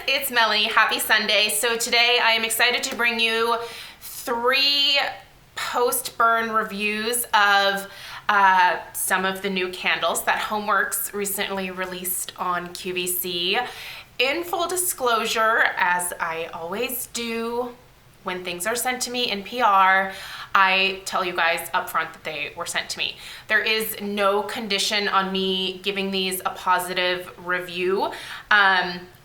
it's Melanie. Happy Sunday. So today I am excited to bring you 3 post-burn reviews of some of the new candles that HOMEWORX recently released on QVC. In full disclosure, as I always do when things are sent to me in PR, I tell you guys up front that they were sent to me. There is no condition on me giving these a positive review.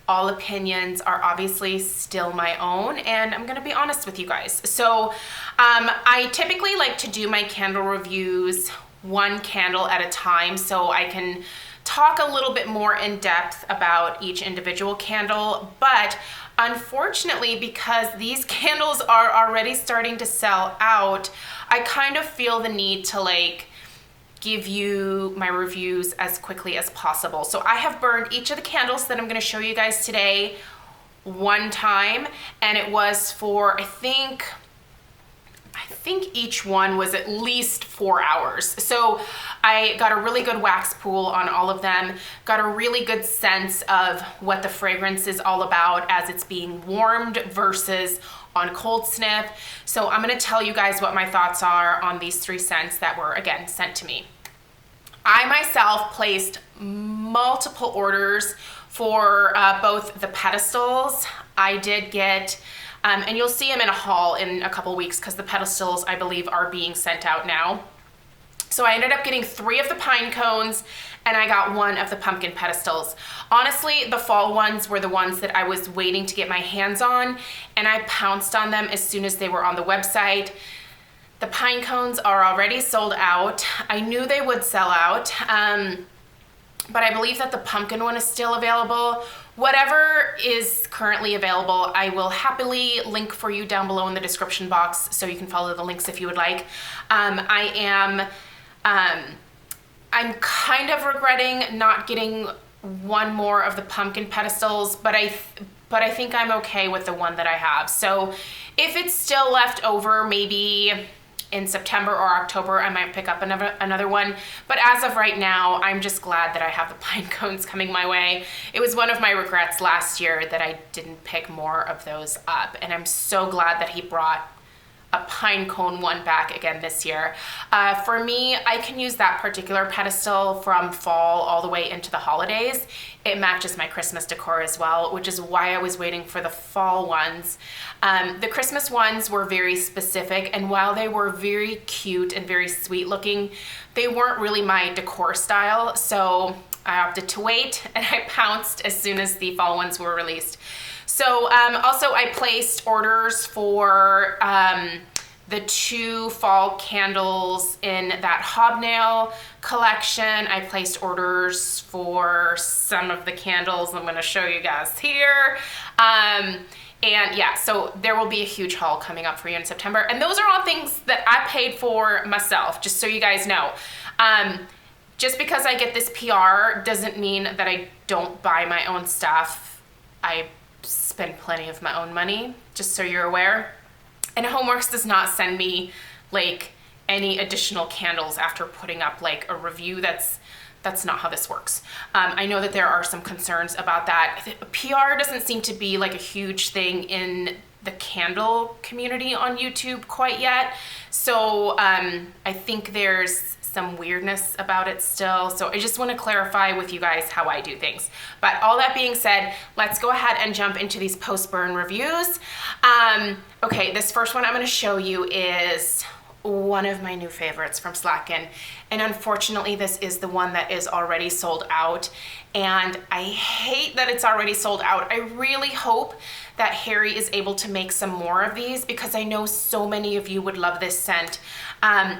All opinions are obviously still my own, and I'm gonna be honest with you guys. So I typically like to do my candle reviews one candle at a time so I can talk a little bit more in depth about each individual candle, but unfortunately, because these candles are already starting to sell out, I kind of feel the need to give you my reviews as quickly as possible. So I have burned each of the candles that I'm gonna show you guys today one time, and it was for, I think each one was at least 4 hours. So I got a really good wax pool on all of them, got a really good sense of what the fragrance is all about as it's being warmed versus on cold sniff. So I'm gonna tell you guys what my thoughts are on these 3 scents that were, again, sent to me. I myself placed multiple orders for both the pedestals. I did get, and you'll see them in a haul in a couple weeks because the pedestals, I believe, are being sent out now. So I ended up getting 3 of the pine cones and I got 1 of the pumpkin pedestals. Honestly, the fall ones were the ones that I was waiting to get my hands on, and I pounced on them as soon as they were on the website. The pine cones are already sold out. I knew they would sell out, but I believe that the pumpkin one is still available. Whatever is currently available, I will happily link for you down below in the description box so you can follow the links if you would like. I'm kind of regretting not getting 1 more of the pumpkin pedestals, but I think I'm okay with the one that I have. So if it's still left over, maybe in September or October, I might pick up another one. But as of right now, I'm just glad that I have the pine cones coming my way. It was one of my regrets last year that I didn't pick more of those up, and I'm so glad that he brought a pine cone one back again this year. For me, I can use that particular pedestal from fall all the way into the holidays. It matches my Christmas decor as well, which is why I was waiting for the fall ones. The Christmas ones were very specific, and while they were very cute and very sweet looking, they weren't really my decor style, so I opted to wait, and I pounced as soon as the fall ones were released. So also I placed orders for the 2 fall candles in that hobnail collection. I placed orders for some of the candles I'm gonna show you guys here. And yeah, so there will be a huge haul coming up for you in September. And those are all things that I paid for myself, just so you guys know. Just because I get this PR doesn't mean that I don't buy my own stuff. I spend plenty of my own money, just so you're aware. And HOMEWORX does not send me any additional candles after putting up a review. That's not how this works. I know that there are some concerns about that. PR doesn't seem to be a huge thing in the candle community on YouTube quite yet. So I think there's some weirdness about it still. So I just want to clarify with you guys how I do things. But all that being said, let's go ahead and jump into these post-burn reviews. Okay, this first one I'm going to show you is one of my new favorites from Slacken, and unfortunately this is the one that is already sold out, and I hate that it's already sold out. I really hope that Harry is able to make some more of these because I know so many of you would love this scent.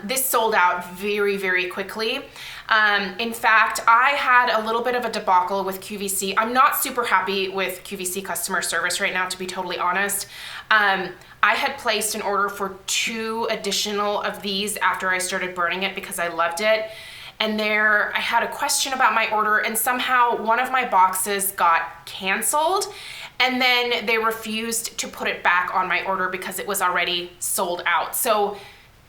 This sold out very, very quickly. In fact, I had a little bit of a debacle with QVC. I'm not super happy with QVC customer service right now, to be totally honest. I had placed an order for 2 additional of these after I started burning it because I loved it. And I had a question about my order, and somehow one of my boxes got canceled, and then they refused to put it back on my order because it was already sold out. So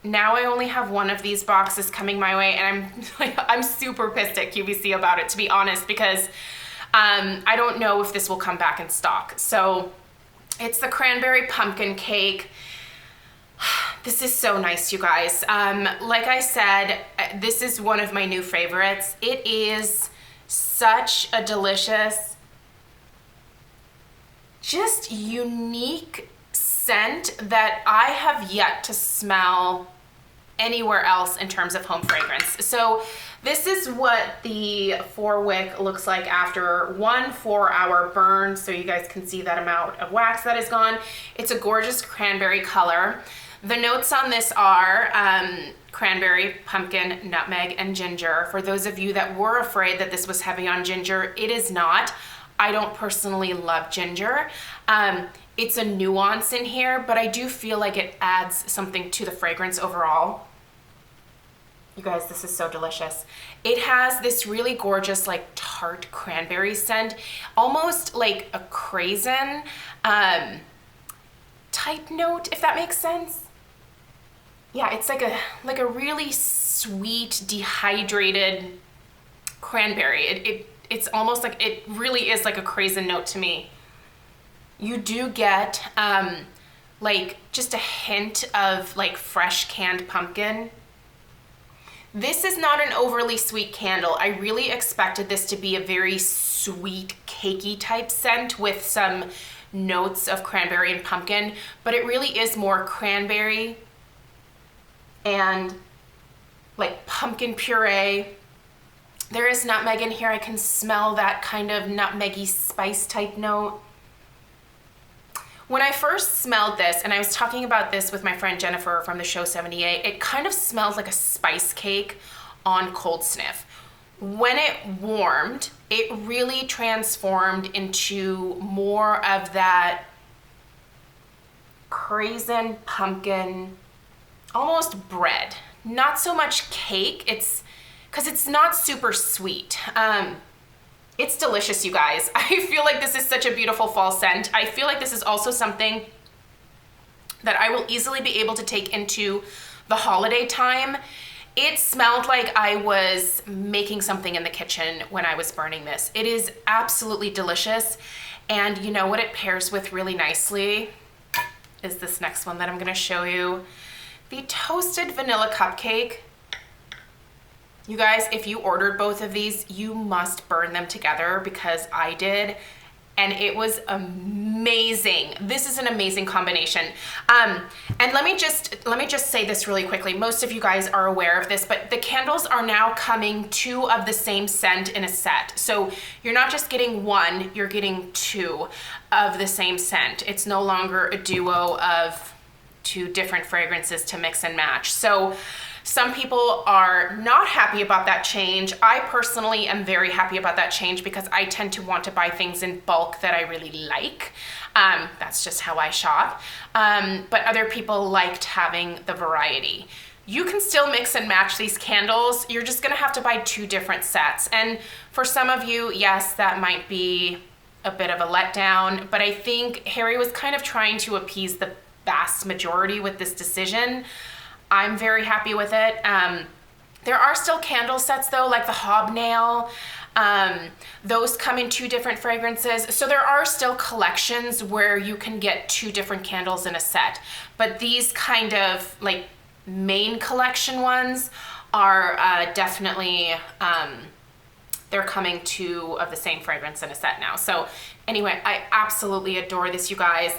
now I only have 1 of these boxes coming my way, and I'm super pissed at QVC about it, to be honest, because I don't know if this will come back in stock. So it's the Cranberry Pumpkin Cake. This is so nice, you guys. Like I said, this is one of my new favorites. It is such a delicious, just unique scent that I have yet to smell anywhere else in terms of home fragrance. So this is what the 4-wick looks like after 1 4-hour burn. So you guys can see that amount of wax that is gone. It's a gorgeous cranberry color. The notes on this are cranberry, pumpkin, nutmeg, and ginger. For those of you that were afraid that this was heavy on ginger, it is not. I don't personally love ginger. It's a nuance in here, but I do feel like it adds something to the fragrance overall. You guys, this is so delicious. It has this really gorgeous, like, tart cranberry scent, almost like a craisin type note, if that makes sense. Yeah, it's like a really sweet, dehydrated cranberry. It's almost like, it really is like a craisin note to me. You do get like just a hint of like fresh canned pumpkin. This is not an overly sweet candle. I really expected this to be a very sweet, cakey type scent with some notes of cranberry and pumpkin, but it really is more cranberry and like pumpkin puree. There is nutmeg in here. I can smell that kind of nutmeggy spice type note. When I first smelled this, and I was talking about this with my friend Jennifer from the show 78, it kind of smelled like a spice cake on cold sniff. When it warmed, it really transformed into more of that craisin pumpkin, almost bread. Not so much cake, because it's not super sweet. It's delicious, you guys. I feel like this is such a beautiful fall scent. I feel like this is also something that I will easily be able to take into the holiday time. It smelled like I was making something in the kitchen when I was burning this. It is absolutely delicious. And you know what it pairs with really nicely is this next one that I'm gonna show you. The toasted vanilla cupcake. You guys, if you ordered both of these, you must burn them together because I did, and it was amazing. This is an amazing combination. And let me just say this really quickly. Most of you guys are aware of this, but the candles are now coming 2 of the same scent in a set. So you're not just getting 1, you're getting 2 of the same scent. It's no longer a duo of 2 different fragrances to mix and match. So some people are not happy about that change. I personally am very happy about that change because I tend to want to buy things in bulk that I really like. That's just how I shop. But other people liked having the variety. You can still mix and match these candles. You're just gonna have to buy 2 different sets. And for some of you, yes, that might be a bit of a letdown, but I think Harry was kind of trying to appease the vast majority with this decision. I'm very happy with it. There are still candle sets though, like the hobnail. Those come in 2 different fragrances. So there are still collections where you can get 2 different candles in a set. But these kind of like main collection ones are definitely, they're coming 2 of the same fragrance in a set now. So anyway, I absolutely adore this, you guys.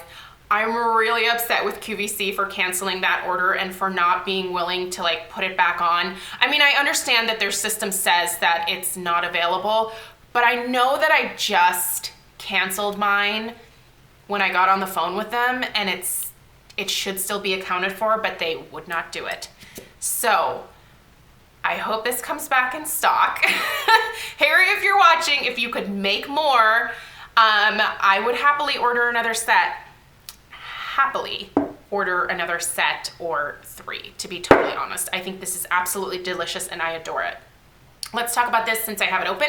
I'm really upset with QVC for canceling that order and for not being willing to like put it back on. I mean, I understand that their system says that it's not available, but I know that I just canceled mine when I got on the phone with them, and it should still be accounted for, but they would not do it. So I hope this comes back in stock. Harry, if you're watching, if you could make more, I would happily order another set. Happily order another set or 3, to be totally honest. I think this is absolutely delicious and I adore it. Let's talk about this since I have it open.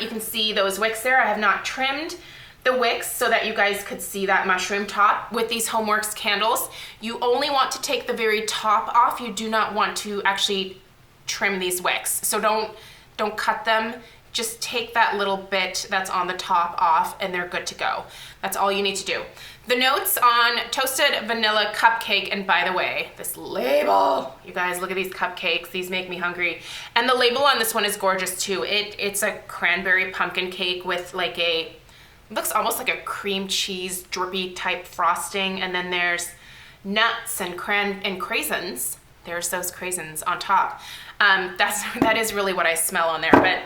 You can see those wicks there. I have not trimmed the wicks so that you guys could see that mushroom top. With these HOMEWORX candles, you only want to take the very top off. You do not want to actually trim these wicks. So don't cut them. just take that little bit that's on the top off and they're good to go. That's all you need to do. The notes on Toasted Vanilla Cupcake, and by the way, this label, you guys look at these cupcakes, these make me hungry. And the label on this one is gorgeous too. It's a cranberry pumpkin cake with like it looks almost like a cream cheese drippy type frosting, and then there's nuts and craisins. There's those craisins on top. That is really what I smell on there. But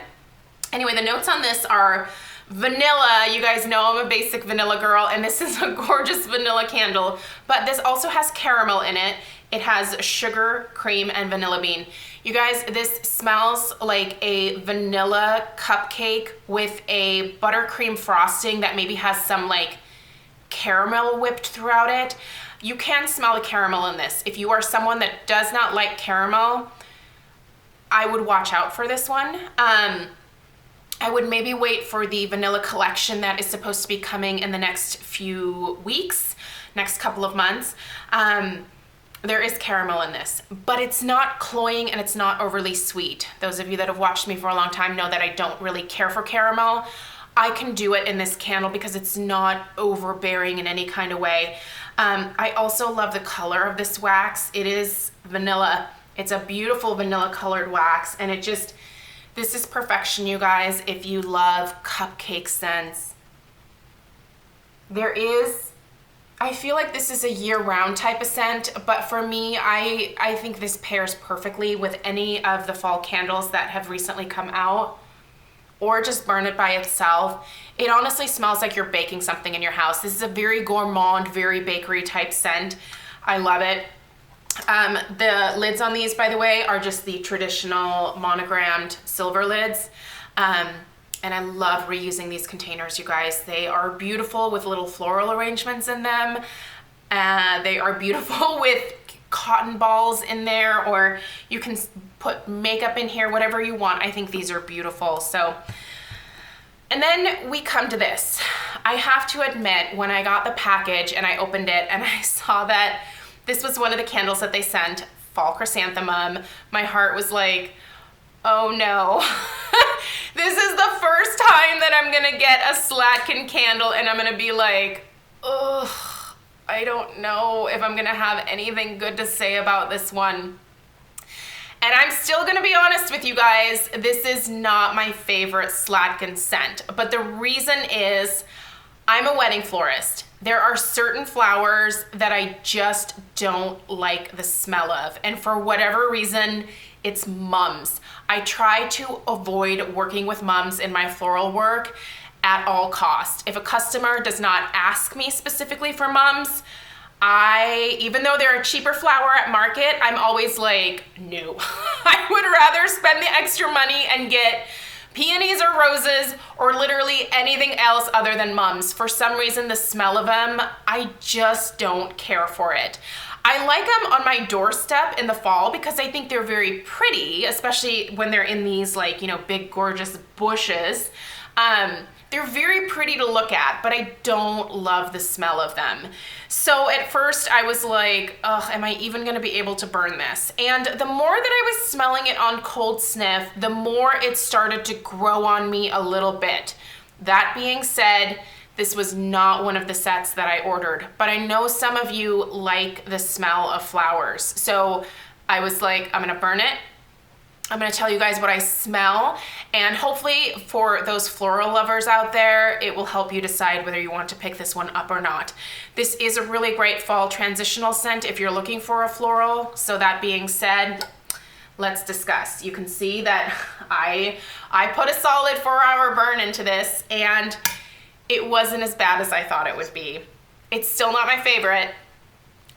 anyway, the notes on this are vanilla. You guys know I'm a basic vanilla girl, and this is a gorgeous vanilla candle, but this also has caramel in it. It has sugar, cream, and vanilla bean. You guys, this smells like a vanilla cupcake with a buttercream frosting that maybe has some like caramel whipped throughout it. You can smell the caramel in this. If you are someone that does not like caramel, I would watch out for this one. I would maybe wait for the vanilla collection that is supposed to be coming in the next few weeks, next couple of months. There is caramel in this, but it's not cloying and it's not overly sweet. Those of you that have watched me for a long time know that I don't really care for caramel. I can do it in this candle because it's not overbearing in any kind of way. I also love the color of this wax. It is vanilla. It's a beautiful vanilla colored wax, and this is perfection, you guys, if you love cupcake scents. I feel like this is a year-round type of scent, but for me, I think this pairs perfectly with any of the fall candles that have recently come out, or just burn it by itself. It honestly smells like you're baking something in your house. This is a very gourmand, very bakery type scent. I love it. The lids on these, by the way, are just the traditional monogrammed silver lids. And I love reusing these containers, you guys. They are beautiful with little floral arrangements in them. They are beautiful with cotton balls in there, or you can put makeup in here, whatever you want. I think these are beautiful. So, and then we come to this. I have to admit, when I got the package and I opened it and I saw that this was one of the candles that they sent, Fall Chrysanthemum, my heart was like, oh no. This is the first time that I'm gonna get a Slatkin candle and I'm gonna be like, ugh, I don't know if I'm gonna have anything good to say about this one. And I'm still gonna be honest with you guys, this is not my favorite Slatkin scent, but the reason is I'm a wedding florist. There are certain flowers that I just don't like the smell of, and for whatever reason, it's mums. I try to avoid working with mums in my floral work at all costs. If a customer does not ask me specifically for mums, even though they're a cheaper flower at market, I'm always like, no. I would rather spend the extra money and get peonies or roses or literally anything else other than mums. For some reason, the smell of them, I just don't care for it. I like them on my doorstep in the fall because I think they're very pretty, especially when they're in these like, big gorgeous bushes. They're very pretty to look at, but I don't love the smell of them. So at first I was like, ugh, am I even gonna be able to burn this? And the more that I was smelling it on cold sniff, the more it started to grow on me a little bit. That being said, this was not one of the sets that I ordered, but I know some of you like the smell of flowers. So I was like, I'm gonna burn it. I'm gonna tell you guys what I smell, and hopefully for those floral lovers out there, it will help you decide whether you want to pick this one up or not. This is a really great fall transitional scent if you're looking for a floral. So that being said, let's discuss. You can see that I put a solid 4-hour burn into this, and it wasn't as bad as I thought it would be. It's still not my favorite,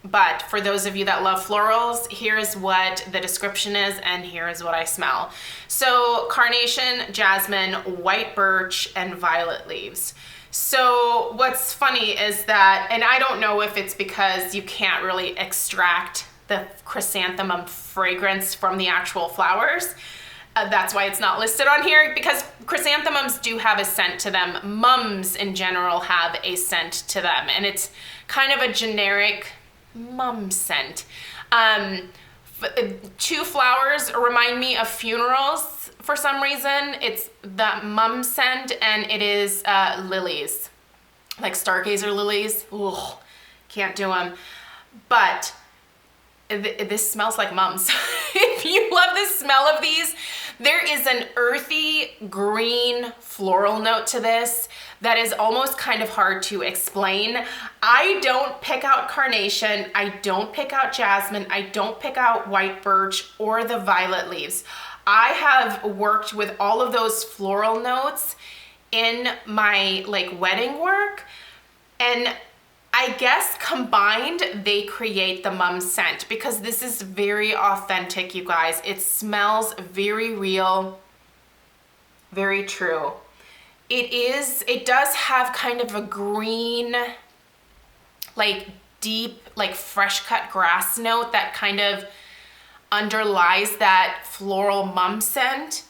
but for those of you that love florals, here's what the description is and here is what I smell. So carnation, jasmine, white birch, and violet leaves. So what's funny is that, and I don't know if it's because you can't really extract the chrysanthemum fragrance from the actual flowers. That's why it's not listed on here, because chrysanthemums do have a scent to them. Mums in general have a scent to them, and it's kind of a generic mum scent. 2 flowers remind me of funerals for some reason. It's the mum scent, and it is lilies, like stargazer lilies. Ugh, can't do them. But this smells like mums. If you love the smell of these, there is an earthy green floral note to this that is almost kind of hard to explain. I don't pick out carnation, I don't pick out jasmine, I don't pick out white birch or the violet leaves. I have worked with all of those floral notes in my like wedding work, and I guess combined they create the mum scent, because this is very authentic, you guys. It smells very real, very true. It does have kind of a green, like deep, like fresh cut grass note that kind of underlies that floral mum scent.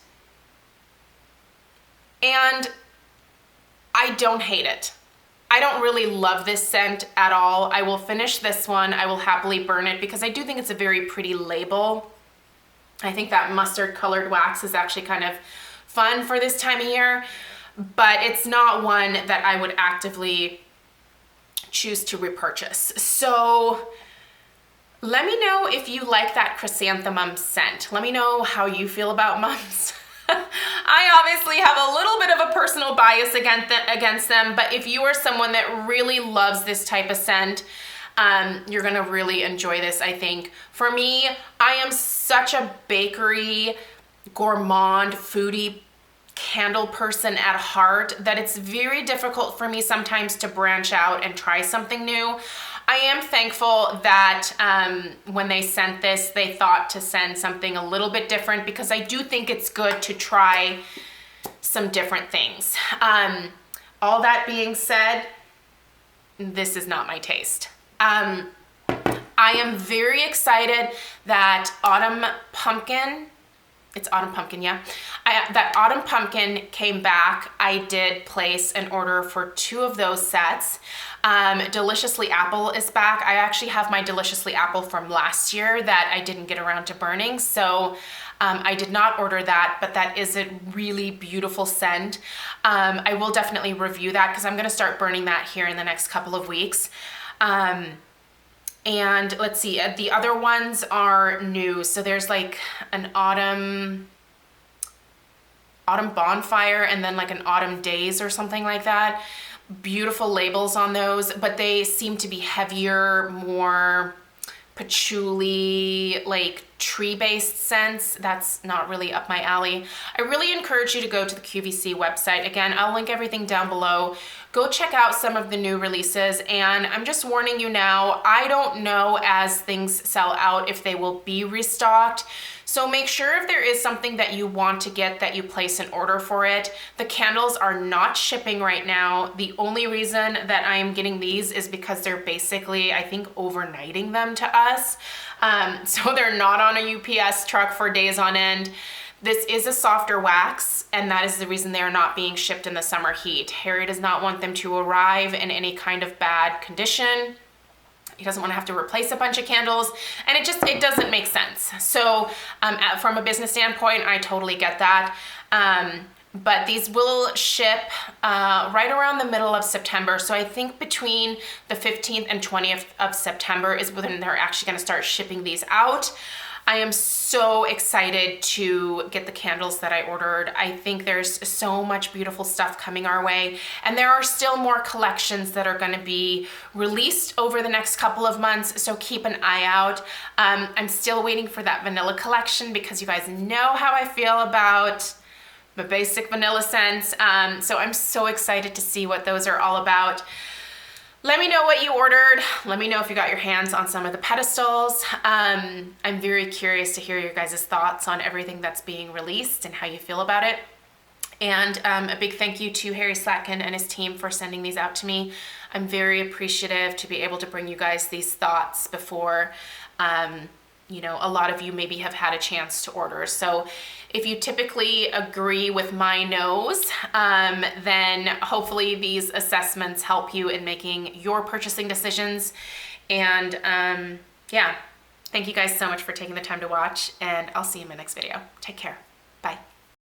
And I don't hate it. I don't really love this scent at all. I will finish this one. I will happily burn it because I do think it's a very pretty label. I think that mustard colored wax is actually kind of fun for this time of year, but it's not one that I would actively choose to repurchase. So let me know if you like that chrysanthemum scent. Let me know how you feel about mums. I obviously have a little bit of a personal bias against them, but if you are someone that really loves this type of scent, you're gonna really enjoy this, I think. For me, I am such a bakery, gourmand, foodie candle person at heart that it's very difficult for me sometimes to branch out and try something new. I am thankful that when they sent this, they thought to send something a little bit different, because I do think it's good to try some different things. All that being said, this is not my taste. I am very excited that Autumn Pumpkin, it's Autumn Pumpkin, yeah. That Autumn Pumpkin came back. I did place an order for 2 of those sets. Deliciously Apple is back. I actually have my Deliciously Apple from last year that I didn't get around to burning, so I did not order that, but that is a really beautiful scent. I will definitely review that because I'm gonna start burning that here in the next couple of weeks. And let's see, the other ones are new. So there's like an autumn bonfire and then like an autumn days or something like that. Beautiful labels on those, but they seem to be heavier, more patchouli, like tree-based scents. That's not really up my alley. I really encourage you to go to the QVC website. Again, I'll link everything down below. Go check out some of the new releases, and I'm just warning you now, I don't know as things sell out if they will be restocked. So make sure if there is something that you want to get that you place an order for it. The candles are not shipping right now. The only reason that I am getting these is because they're basically, I think, overnighting them to us. So they're not on a UPS truck for days on end. This is a softer wax, and that is the reason they are not being shipped in the summer heat. Harry does not want them to arrive in any kind of bad condition. He doesn't want to have to replace a bunch of candles, and it doesn't make sense. So from a business standpoint, I totally get that. But these will ship right around the middle of September. So I think between the 15th and 20th of September is when they're actually going to start shipping these out. I am so excited to get the candles that I ordered. I think there's so much beautiful stuff coming our way, and there are still more collections that are going to be released over the next couple of months, so keep an eye out. I'm still waiting for that vanilla collection because you guys know how I feel about the basic vanilla scents, so I'm so excited to see what those are all about. Let me know what you ordered. Let me know if you got your hands on some of the pedestals. I'm very curious to hear your guys' thoughts on everything that's being released and how you feel about it. And a big thank you to Harry Slatkin and his team for sending these out to me. I'm very appreciative to be able to bring you guys these thoughts before you know, a lot of you maybe have had a chance to order. So if you typically agree with my nose, then hopefully these assessments help you in making your purchasing decisions. And yeah, thank you guys so much for taking the time to watch, and I'll see you in my next video. Take care.